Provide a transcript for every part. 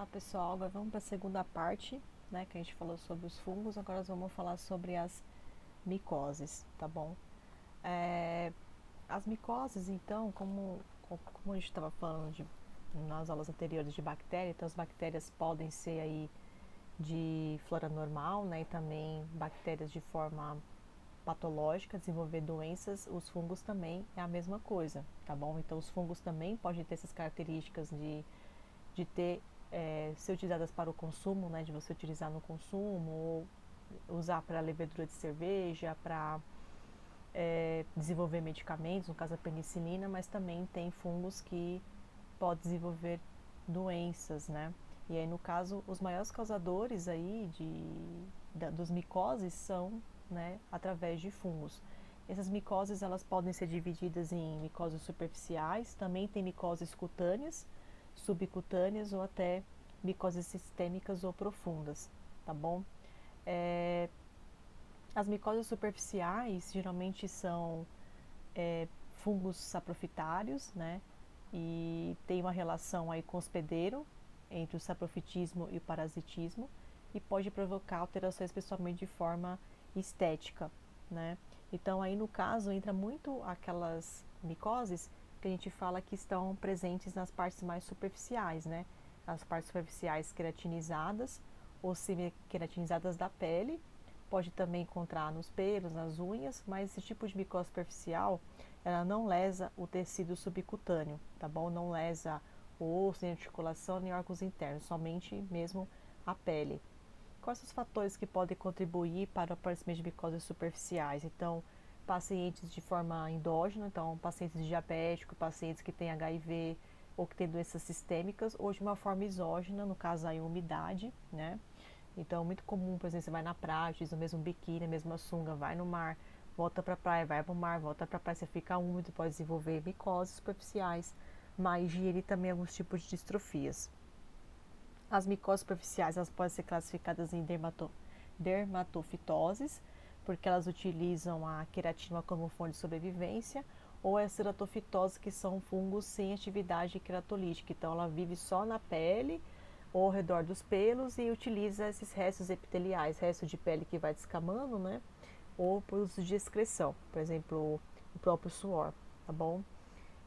Olá pessoal, agora vamos para a segunda parte, né, que a gente falou sobre os fungos, agora nós vamos falar sobre as micoses, tá bom? As micoses, então, como a gente estava falando nas aulas anteriores de bactéria, então as bactérias podem ser aí de flora normal, né, e também bactérias de forma patológica, desenvolver doenças, os fungos também é a mesma coisa, tá bom? Então os fungos também podem ter essas características de ter ser utilizadas para o consumo, né, de você utilizar no consumo, ou usar para levedura de cerveja, para desenvolver medicamentos, no caso a penicilina, mas também tem fungos que podem desenvolver doenças, né? E aí no caso os maiores causadores aí dos micoses são, né, através de fungos. Essas micoses elas podem ser divididas em micoses superficiais, também tem micoses cutâneas, subcutâneas ou até micoses sistêmicas ou profundas, tá bom? As micoses superficiais geralmente são fungos saprofitários, né? E tem uma relação aí com o hospedeiro entre o saprofitismo e o parasitismo e pode provocar alterações principalmente de forma estética, né? Então aí no caso entra muito aquelas micoses que a gente fala que estão presentes nas partes mais superficiais, né? As partes superficiais queratinizadas ou semi-queratinizadas da pele, pode também encontrar nos pelos, nas unhas, mas esse tipo de micose superficial, ela não lesa o tecido subcutâneo, tá bom? Não lesa o osso, nem articulação, nem órgãos internos, somente mesmo a pele. Quais os fatores que podem contribuir para o aparecimento de micoses superficiais? Então, pacientes de forma endógena, então pacientes diabéticos, pacientes que têm HIV ou que têm doenças sistêmicas, ou de uma forma exógena, no caso aí umidade, né? Então, muito comum, por exemplo, você vai na praia, utiliza o mesmo biquíni, a mesma sunga, vai no mar, volta para a praia, vai para o mar, volta para a praia, você fica úmido, pode desenvolver micoses superficiais, má higiene e também alguns tipos de distrofias. As micoses superficiais elas podem ser classificadas em dermatofitoses, porque elas utilizam a queratina como fonte de sobrevivência, ou as ceratofitoses, que são fungos sem atividade queratolítica. Então, ela vive só na pele ou ao redor dos pelos e utiliza esses restos epiteliais, resto de pele que vai descamando, né? Ou por uso de excreção, por exemplo, o próprio suor, tá bom?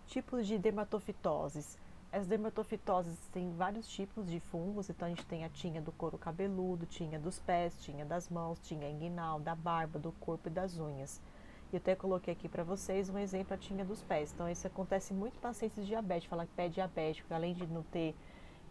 Tipos de dermatofitoses. As dermatofitoses têm vários tipos de fungos, então a gente tem a tinha do couro cabeludo, tinha dos pés, tinha das mãos, tinha inguinal, da barba, do corpo e das unhas. E eu até coloquei aqui para vocês um exemplo, a tinha dos pés. Então isso acontece muito em pacientes diabéticos, fala que pé diabético, além de não ter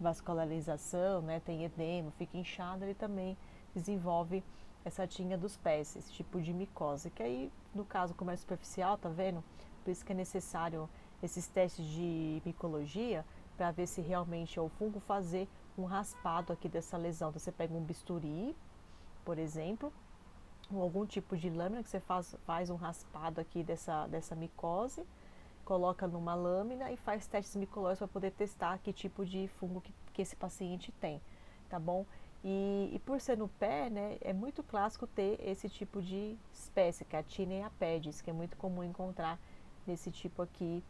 vascularização, né, tem edema, fica inchado, ele também desenvolve essa tinha dos pés, esse tipo de micose, que aí, no caso, como é superficial, tá vendo? Por isso que é necessário esses testes de micologia para ver se realmente é o fungo, fazer um raspado aqui dessa lesão. Então, você pega um bisturi, por exemplo, ou algum tipo de lâmina que você faz um raspado aqui dessa micose, coloca numa lâmina e faz testes micológicos para poder testar que tipo de fungo que esse paciente tem, tá bom? E por ser no pé, né, é muito clássico ter esse tipo de espécie, que é a Tinea apedis, que é muito comum encontrar nesse tipo aqui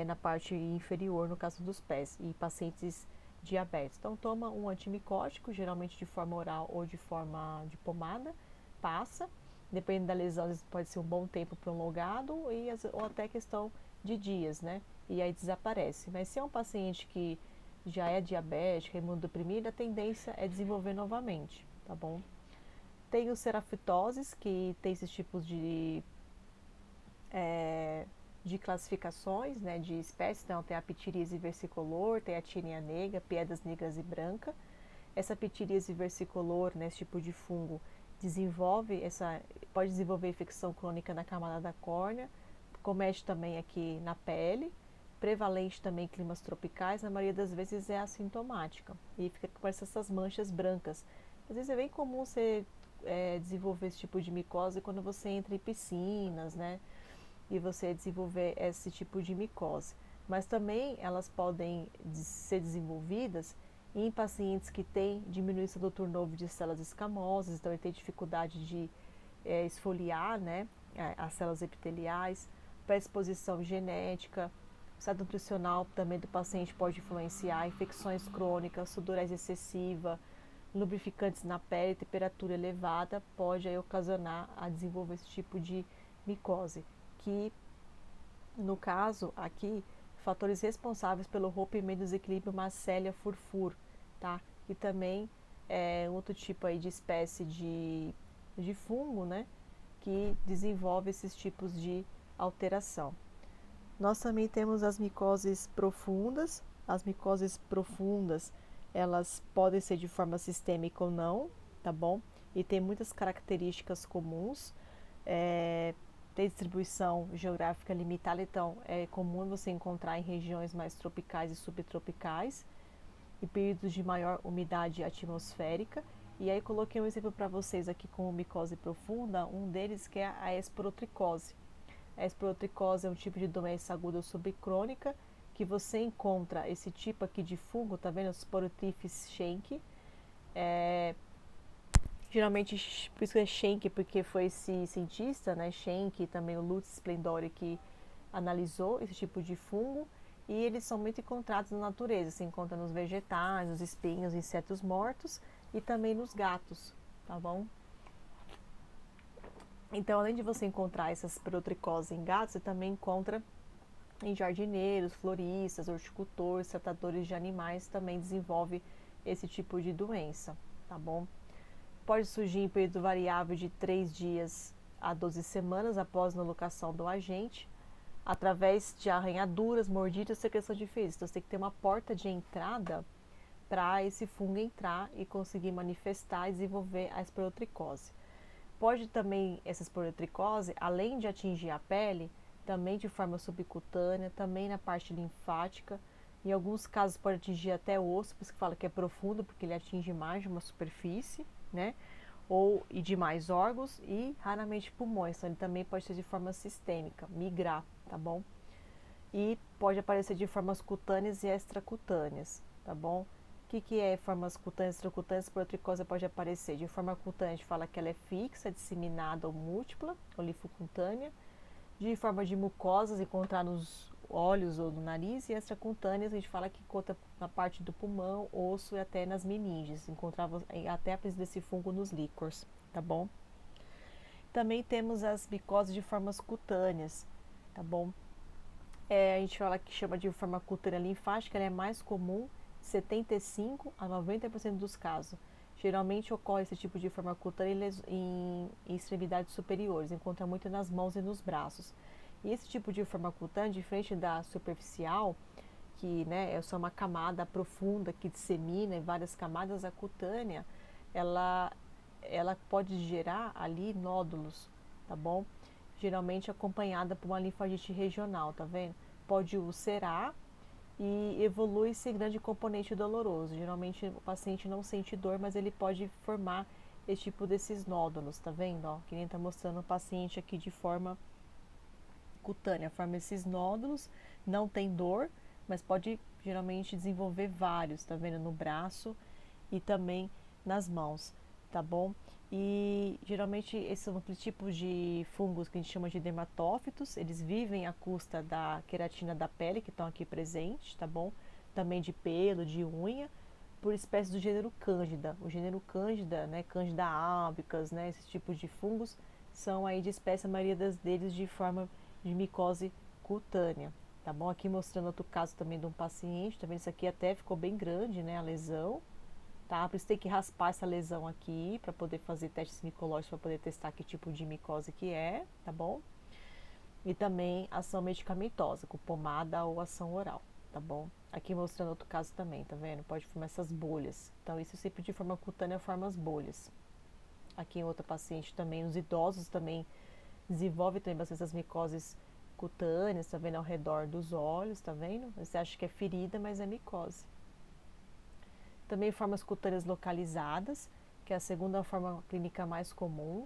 na parte inferior, no caso dos pés, e pacientes diabetes. Então, toma um antimicótico, geralmente de forma oral ou de forma de pomada, passa, dependendo da lesão, às vezes pode ser um bom tempo prolongado ou até questão de dias, né? E aí desaparece. Mas se é um paciente que já é diabético, imunodeprimido, a tendência é desenvolver novamente, tá bom? Tem os serafitoses, que tem esses tipos de classificações, né, de espécies. Então, tem a pitiríase versicolor, tem a tinea negra, piedras negras e branca. Essa pitiríase versicolor, né, esse tipo de fungo, pode desenvolver infecção crônica na camada da córnea, comete também aqui na pele, prevalente também em climas tropicais, na maioria das vezes é assintomática e fica com essas manchas brancas. Às vezes é bem comum você desenvolver esse tipo de micose quando você entra em piscinas, né? E você desenvolver esse tipo de micose. Mas também elas podem ser desenvolvidas em pacientes que têm diminuição do turnover de células escamosas, então ele tem dificuldade de esfoliar, né, as células epiteliais, predisposição genética, O estado nutricional também do paciente pode influenciar infecções crônicas, sudorese excessiva, lubrificantes na pele, temperatura elevada, pode aí ocasionar a desenvolver esse tipo de micose, que no caso aqui, fatores responsáveis pelo rompimento do desequilíbrio Marcélia-Furfur, tá? E também outro tipo aí de espécie de fungo, né? Que desenvolve esses tipos de alteração. Nós também temos as micoses profundas. As micoses profundas, elas podem ser de forma sistêmica ou não, tá bom? E tem muitas características comuns. Tem distribuição geográfica limitada, então é comum você encontrar em regiões mais tropicais e subtropicais e períodos de maior umidade atmosférica. E aí coloquei um exemplo para vocês aqui com micose profunda, um deles que é a esporotricose. A esporotricose é um tipo de doença aguda subcrônica que você encontra esse tipo aqui de fungo, tá vendo? Sporotrifes schenck. Geralmente, por isso que é Schenck, porque foi esse cientista, né, Schenck, e também o Lutz Splendori, que analisou esse tipo de fungo, e eles são muito encontrados na natureza, se encontra nos vegetais, nos espinhos, insetos mortos e também nos gatos, tá bom? Então, além de você encontrar essas perotricoses em gatos, você também encontra em jardineiros, floristas, horticultores, tratadores de animais, também desenvolve esse tipo de doença, tá bom? Pode surgir em período variável de 3 dias a 12 semanas após a locação do agente, através de arranhaduras, mordidas, secreção de fezes. Então, você tem que ter uma porta de entrada para esse fungo entrar e conseguir manifestar e desenvolver a esporotricose. Pode também, essa esporotricose, além de atingir a pele, também de forma subcutânea, também na parte linfática. Em alguns casos pode atingir até o osso, por isso que fala que é profundo, porque ele atinge mais de uma superfície, né? E de mais órgãos e raramente pulmões, então ele também pode ser de forma sistêmica, migrar, tá bom? E pode aparecer de formas cutâneas e extracutâneas, tá bom? O que é formas cutâneas e extracutâneas? A esporotricose pode aparecer de forma cutânea, a gente fala que ela é fixa, disseminada ou múltipla, ou linfocutânea. De forma de mucosas, encontrar nos olhos ou no nariz, e extracutâneas, a gente fala que encontra na parte do pulmão, osso e até nas meninges, encontrava até a presença desse fungo nos líquors, tá bom? Também temos as micoses de formas cutâneas, tá bom? A gente fala que chama de forma cutânea linfática, ela é mais comum, 75 a 90% dos casos. Geralmente ocorre esse tipo de forma cutânea em extremidades superiores, encontra muito nas mãos e nos braços. E esse tipo de forma cutânea, diferente da superficial, que né, é só uma camada profunda que dissemina em várias camadas, a cutânea, ela pode gerar ali nódulos, tá bom? Geralmente acompanhada por uma linfadite regional, tá vendo? Pode ulcerar e evolui sem grande componente doloroso. Geralmente o paciente não sente dor, mas ele pode formar esse tipo desses nódulos, tá vendo? Ó, que nem tá mostrando o paciente aqui de forma cutânea, forma esses nódulos, não tem dor, mas pode geralmente desenvolver vários, tá vendo? No braço e também nas mãos, tá bom? E geralmente esses são aqueles tipos de fungos que a gente chama de dermatófitos, eles vivem à custa da queratina da pele, que estão aqui presentes, tá bom? Também de pelo, de unha, por espécies do gênero Cândida. O gênero Cândida, né, Cândida albicans, né, esses tipos de fungos são aí de espécie, a maioria deles de forma de micose cutânea, tá bom? Aqui mostrando outro caso também de um paciente, tá vendo? Isso aqui até ficou bem grande, né, a lesão. Tá? Por isso tem que raspar essa lesão aqui para poder fazer testes micológicos para poder testar que tipo de micose que é, tá bom? E também ação medicamentosa, com pomada ou ação oral, tá bom? Aqui mostrando outro caso também, tá vendo? Pode formar essas bolhas. Então, isso sempre de forma cutânea forma as bolhas. Aqui em outra paciente também, os idosos também desenvolvem também bastante essas micoses cutâneas, tá vendo? Ao redor dos olhos, tá vendo? Você acha que é ferida, mas é micose. Também formas cutâneas localizadas, que é a segunda forma clínica mais comum,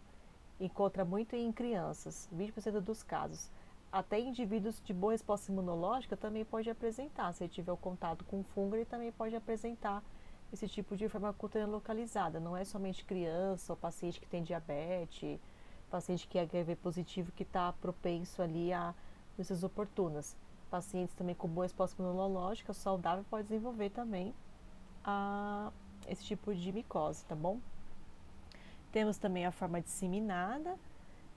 encontra muito em crianças, 20% dos casos. Até indivíduos de boa resposta imunológica também pode apresentar, se ele tiver o contato com fungo, ele também pode apresentar esse tipo de forma cutânea localizada. Não é somente criança ou paciente que tem diabetes, paciente que é HIV positivo que está propenso ali a doenças oportunas. Pacientes também com boa resposta imunológica, saudável, pode desenvolver também esse tipo de micose, tá bom? Temos também a forma disseminada,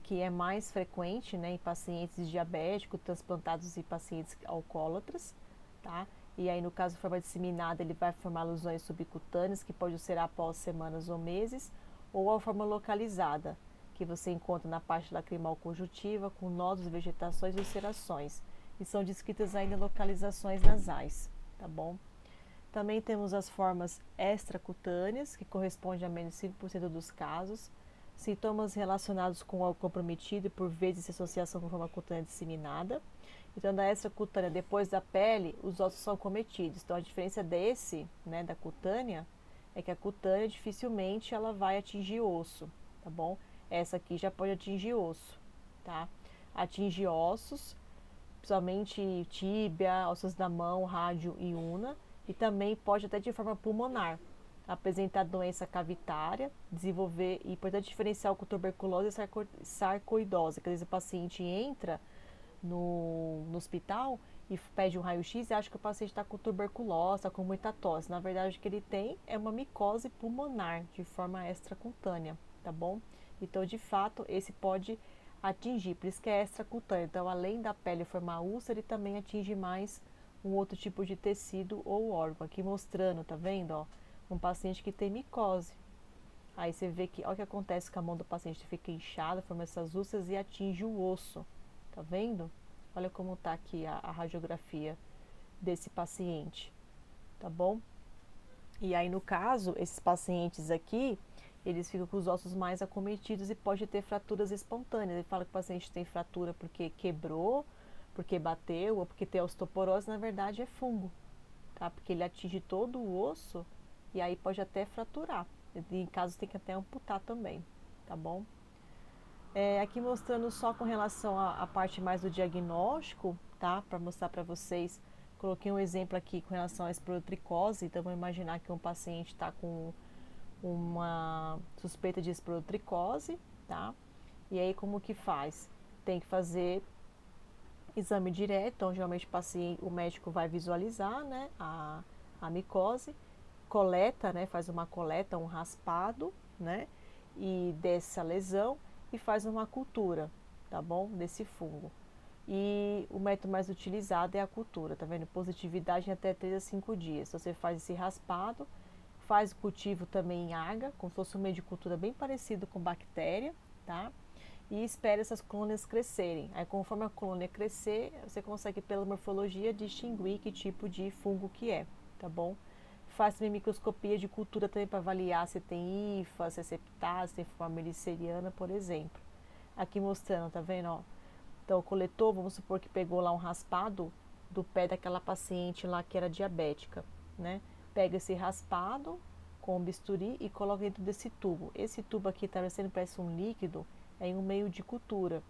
que é mais frequente, né, em pacientes diabéticos, transplantados e pacientes alcoólatras, tá? E aí, no caso, a forma disseminada, ele vai formar lesões subcutâneas, que pode ser após semanas ou meses, ou a forma localizada, que você encontra na parte lacrimal conjuntiva, com nódulos, vegetações e ulcerações, e são descritas ainda em localizações nasais, tá bom? Também temos as formas extracutâneas, que correspondem a menos de 5% dos casos, sintomas relacionados com o órgão comprometido e por vezes associação com forma cutânea disseminada. Então, da extracutânea, depois da pele, os ossos são cometidos. Então, a diferença desse, né, da cutânea, é que a cutânea dificilmente ela vai atingir osso, tá bom? Essa aqui já pode atingir osso, tá? Atinge ossos, principalmente tíbia, ossos da mão, rádio e una, e também pode até de forma pulmonar apresentar doença cavitária, desenvolver, e importante diferenciar com tuberculose e sarcoidose, quer dizer, o paciente entra no hospital e pede um raio-x e acha que o paciente está com tuberculose, está com muita tosse. Na verdade, o que ele tem é uma micose pulmonar de forma extracutânea, tá bom? Então, de fato, esse pode atingir, por isso que é extracutâneo. Então, além da pele formar úlcera, ele também atinge mais um outro tipo de tecido ou órgão. Aqui mostrando, tá vendo, ó? Um paciente que tem micose. Aí você vê que, olha o que acontece com a mão do paciente, fica inchada, forma essas úlceras e atinge o osso. Tá vendo? Olha como tá aqui a radiografia desse paciente, tá bom? E aí, no caso, esses pacientes aqui, eles ficam com os ossos mais acometidos e pode ter fraturas espontâneas. Ele fala que o paciente tem fratura porque quebrou, porque bateu ou porque tem osteoporose, na verdade é fungo, tá? Porque ele atinge todo o osso e aí pode até fraturar. E em casos tem que até amputar também, tá bom? Aqui mostrando só com relação à parte mais do diagnóstico, tá? Para mostrar para vocês, coloquei um exemplo aqui com relação à esporotricose. Então, vamos imaginar que um paciente está com uma suspeita de esporotricose, tá? E aí, como que faz? Tem que fazer exame direto, então, geralmente o médico vai visualizar, né, a micose, coleta, né, faz uma coleta, um raspado, né, e dessa lesão, e faz uma cultura, tá bom? Desse fungo. E o método mais utilizado é a cultura, tá vendo? Positividade em até 3 a 5 dias. Então, você faz esse raspado, faz o cultivo também em água, como se fosse um meio de cultura bem parecido com bactéria, tá? E espera essas colônias crescerem. Aí, conforme a colônia crescer, você consegue, pela morfologia, distinguir que tipo de fungo que é, tá bom? Faz também microscopia de cultura também para avaliar se tem hifa, se é septado, se tem forma meliceriana, por exemplo. Aqui mostrando, tá vendo, ó? Então, o coletor, vamos supor que pegou lá um raspado do pé daquela paciente lá que era diabética, né? Pega esse raspado com o bisturi e coloca dentro desse tubo. Esse tubo aqui está parecendo, parece um líquido, é em um meio de cultura,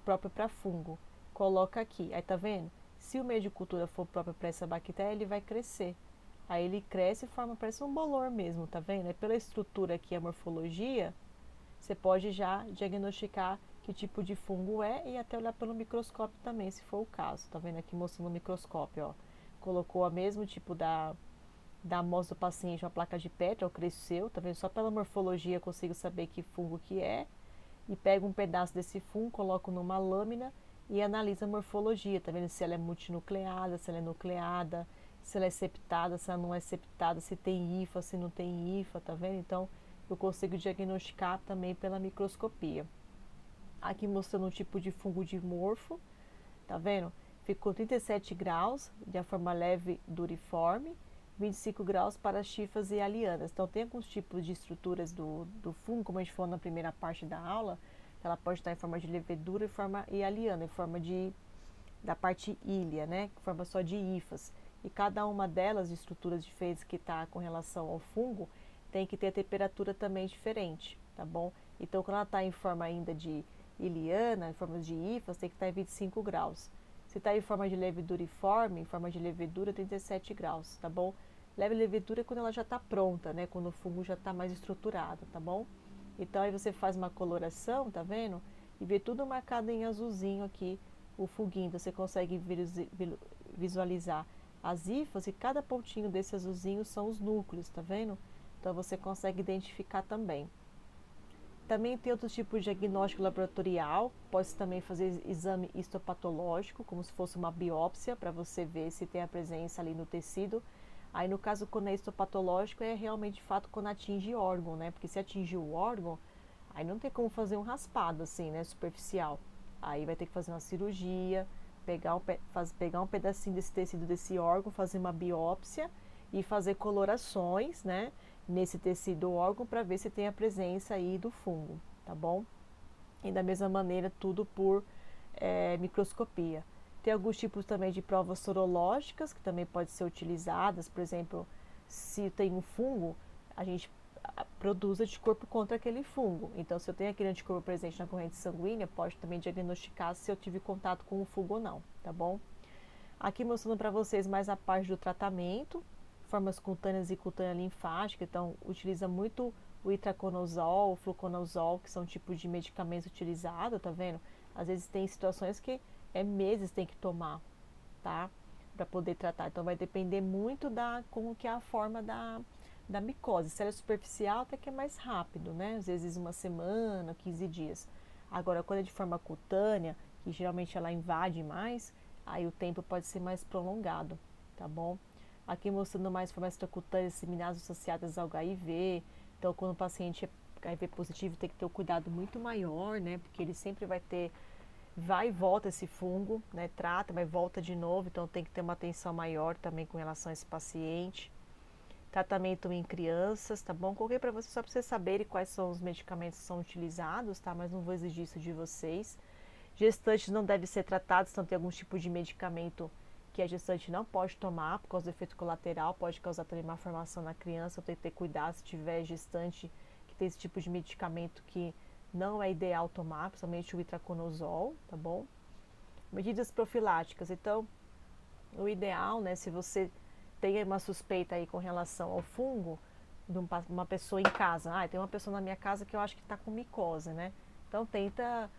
próprio para fungo. Coloca aqui, aí tá vendo? Se o meio de cultura for próprio para essa bactéria, ele vai crescer. Aí ele cresce e forma, parece um bolor mesmo, tá vendo? Aí pela estrutura aqui, a morfologia, você pode já diagnosticar que tipo de fungo é e até olhar pelo microscópio também, se for o caso. Tá vendo aqui mostrando no microscópio, ó. Colocou o mesmo tipo da amostra do paciente, uma placa de Petri, ó, cresceu, tá vendo? Só pela morfologia eu consigo saber que fungo que é. E pego um pedaço desse fungo, coloco numa lâmina e analisa a morfologia, tá vendo? Se ela é multinucleada, se ela é nucleada, se ela é septada, se ela não é septada, se tem hifa, se não tem hifa, tá vendo? Então, eu consigo diagnosticar também pela microscopia. Aqui mostrando um tipo de fungo dimorfo, tá vendo? Ficou 37 graus, de forma leve duriforme, 25 graus para as chifas e alianas. Então, tem alguns tipos de estruturas do fungo, como a gente falou na primeira parte da aula, ela pode estar em forma de levedura e aliana, em forma da parte ilha, né? Em forma só de hifas. E cada uma delas, de estruturas diferentes que está com relação ao fungo, tem que ter a temperatura também diferente, tá bom? Então, quando ela está em forma ainda de iliana, em forma de hifas, tem que estar em 25 graus. Se está em forma de leveduriforme, em forma de levedura, 37 graus, tá bom? Leve levedura é quando ela já está pronta, né? Quando o fungo já está mais estruturado, tá bom? Então, aí você faz uma coloração, tá vendo? E vê tudo marcado em azulzinho aqui o funguinho. Você consegue visualizar as hifas e cada pontinho desse azulzinho são os núcleos, tá vendo? Então você consegue identificar também. Também tem outros tipos de diagnóstico laboratorial, pode também fazer exame histopatológico, como se fosse uma biópsia, para você ver se tem a presença ali no tecido. Aí no caso, quando é histopatológico, é realmente de fato quando atinge órgão, né? Porque se atingir o órgão, aí não tem como fazer um raspado assim, né? Superficial. Aí vai ter que fazer uma cirurgia, pegar um pedacinho desse tecido desse órgão, fazer uma biópsia e fazer colorações, né? Nesse tecido órgão para ver se tem a presença aí do fungo, tá bom? E da mesma maneira, tudo por microscopia. Tem alguns tipos também de provas sorológicas que também podem ser utilizadas, por exemplo, se tem um fungo, a gente produz anticorpo contra aquele fungo. Então, se eu tenho aquele anticorpo presente na corrente sanguínea, pode também diagnosticar se eu tive contato com o fungo ou não, tá bom? Aqui mostrando para vocês mais a parte do tratamento, formas cutâneas e cutânea linfática, então utiliza muito o itraconazol, o fluconazol, que são tipos de medicamentos utilizados, tá vendo? Às vezes tem situações que meses tem que tomar, tá? Para poder tratar. Então vai depender muito da como que é a forma da micose. Se ela é superficial, até que é mais rápido, né? Às vezes uma semana, 15 dias. Agora, quando é de forma cutânea, que geralmente ela invade mais, aí o tempo pode ser mais prolongado, tá bom? Aqui mostrando mais formas extracutâneas disseminadas associadas ao HIV. Então, quando o paciente é HIV positivo, tem que ter um cuidado muito maior, né? Porque ele sempre vai e volta esse fungo, né? Trata, mas volta de novo. Então, tem que ter uma atenção maior também com relação a esse paciente. Tratamento em crianças, tá bom? Coloquei para vocês só para vocês saberem quais são os medicamentos que são utilizados, tá? Mas não vou exigir isso de vocês. Gestantes não devem ser tratados, então tem algum tipo de medicamento que a gestante não pode tomar por causa do efeito colateral, pode causar também má formação na criança, tem que ter cuidado se tiver gestante que tem esse tipo de medicamento que não é ideal tomar, principalmente o itraconazol, tá bom? Medidas profiláticas, então, o ideal, né, se você tem uma suspeita aí com relação ao fungo, de uma pessoa em casa, tem uma pessoa na minha casa que eu acho que está com micose, né? Então tenta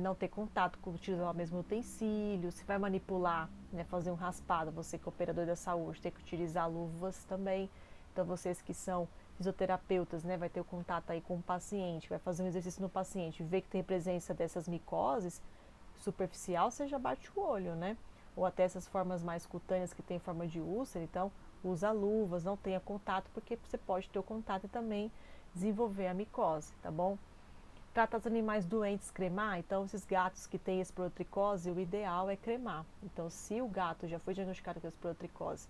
não ter contato com utilizar o mesmo utensílio, se vai manipular, né, fazer um raspado, você que é operador da saúde, tem que utilizar luvas também. Então vocês que são fisioterapeutas, né, vai ter o contato aí com o paciente, vai fazer um exercício no paciente, ver que tem presença dessas micoses superficial, você já bate o olho, né? Ou até essas formas mais cutâneas que tem forma de úlcera, então usa luvas, não tenha contato, porque você pode ter o contato e também desenvolver a micose, tá bom? Trata os animais doentes, cremar, então esses gatos que têm esporotricose, o ideal é cremar. Então se o gato já foi diagnosticado com esporotricose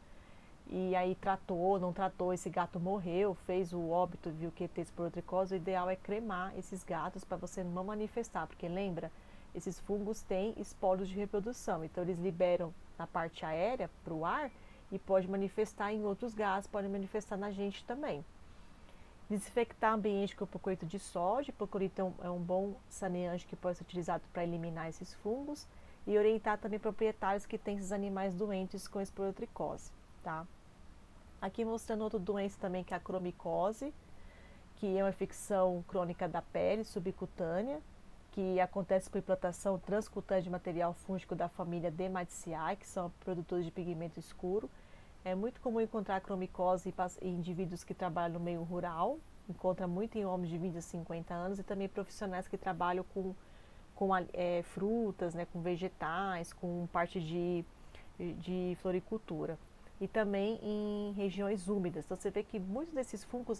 e aí tratou, não tratou, esse gato morreu, fez o óbito, viu que tem esporotricose, o ideal é cremar esses gatos para você não manifestar, porque lembra, esses fungos têm esporos de reprodução, então eles liberam na parte aérea para o ar e pode manifestar em outros gases, pode manifestar na gente também. Desinfectar o ambiente com hipoclorito de sódio. Hipoclorito é um bom saneante que pode ser utilizado para eliminar esses fungos. E orientar também proprietários que têm esses animais doentes com esporotricose, tá? Aqui mostrando outra doença também, que é a cromicose, que é uma infecção crônica da pele subcutânea, que acontece por implantação transcutânea de material fúngico da família Dematiceae, que são produtores de pigmento escuro. É muito comum encontrar cromicose em indivíduos que trabalham no meio rural, encontra muito em homens de 20 a 50 anos e também profissionais que trabalham com frutas, né, com vegetais, com parte de floricultura. E também em regiões úmidas. Então você vê que muitos desses fungos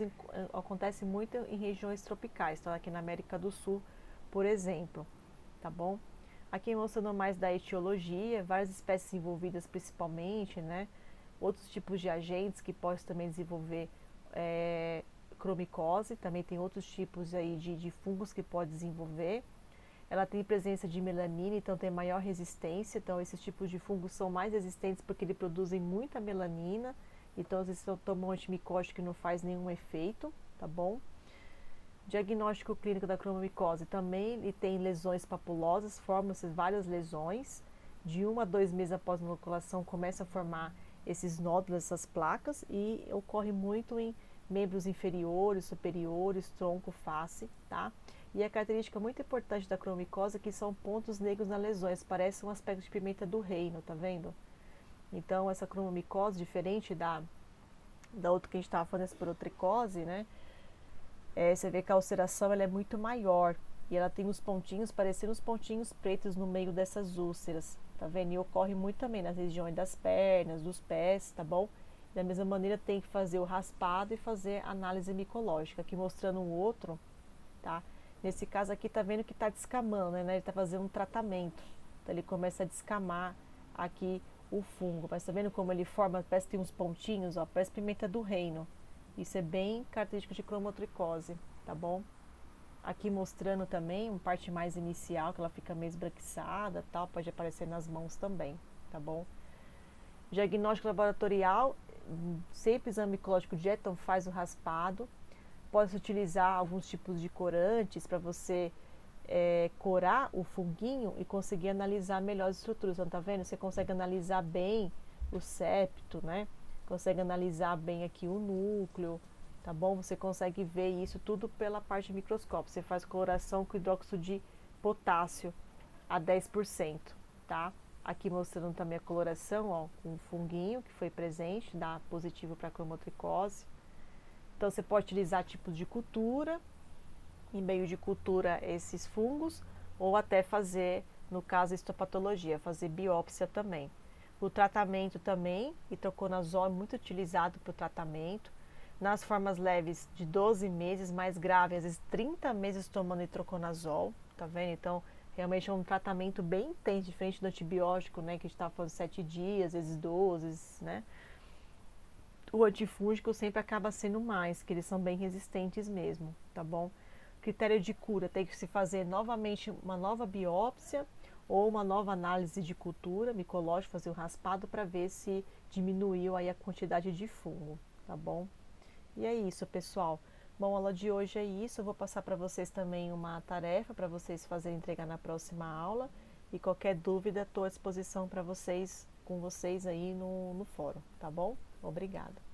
acontecem muito em regiões tropicais, então aqui na América do Sul, por exemplo, tá bom? Aqui mostrando mais da etiologia, várias espécies envolvidas principalmente, né? Outros tipos de agentes que podem também desenvolver cromicose, também tem outros tipos aí de fungos que pode desenvolver. Ela tem presença de melanina, então tem maior resistência, então esses tipos de fungos são mais resistentes porque eles produzem muita melanina, então às vezes você toma um antimicótico que não faz nenhum efeito, tá bom? Diagnóstico clínico da cromicose também, ele tem lesões papulosas, formam-se várias lesões, de 1 a 2 meses após a inoculação começa a formar esses nódulos, essas placas, e ocorre muito em membros inferiores, superiores, tronco, face, tá? E a característica muito importante da cromicose é que são pontos negros nas lesões, parece um aspecto de pimenta do reino, tá vendo? Então essa cromicose, diferente da outra que a gente estava falando, esporotricose, né? Você vê que a ulceração ela é muito maior e ela tem os pontinhos, parecendo os pontinhos pretos no meio dessas úlceras, tá vendo? E ocorre muito também nas regiões das pernas, dos pés, tá bom? Da mesma maneira tem que fazer o raspado e fazer análise micológica. Aqui mostrando um outro, tá? Nesse caso aqui tá vendo que tá descamando, né? Ele tá fazendo um tratamento, então ele começa a descamar aqui o fungo, mas tá vendo como ele forma, parece que tem uns pontinhos, ó, parece pimenta do reino. Isso é bem característico de cromotricose, tá bom? Aqui mostrando também uma parte mais inicial, que ela fica meio esbranquiçada, tal, pode aparecer nas mãos também, tá bom? Diagnóstico laboratorial, sempre exame micológico direto, então faz o raspado. Pode-se utilizar alguns tipos de corantes para você corar o funguinho e conseguir analisar melhor as estruturas. Então, tá vendo? Você consegue analisar bem o septo, né? Consegue analisar bem aqui o núcleo, tá bom? Você consegue ver isso tudo pela parte microscópica. Você faz coloração com hidróxido de potássio a 10%, tá? Aqui mostrando também a coloração, ó, com o funguinho que foi presente, dá positivo para cromotricose. Então, você pode utilizar tipos de cultura, em meio de cultura esses fungos, ou até fazer, no caso, histopatologia, fazer biópsia também. O tratamento também, itraconazol é muito utilizado para o tratamento. Nas formas leves, de 12 meses, mais grave, às vezes 30 meses tomando itraconazol, tá vendo? Então, realmente é um tratamento bem intenso, diferente do antibiótico, né, que a gente estava falando 7 dias, às vezes 12, né? O antifúngico sempre acaba sendo mais, que eles são bem resistentes mesmo, tá bom? Critério de cura, tem que se fazer novamente uma nova biópsia ou uma nova análise de cultura micológica, fazer o raspado para ver se diminuiu aí a quantidade de fungo, tá bom? E é isso, pessoal. Bom, a aula de hoje é isso. Eu vou passar para vocês também uma tarefa para vocês fazerem entregar na próxima aula. E qualquer dúvida, estou à disposição para vocês, com vocês aí no fórum, tá bom? Obrigada.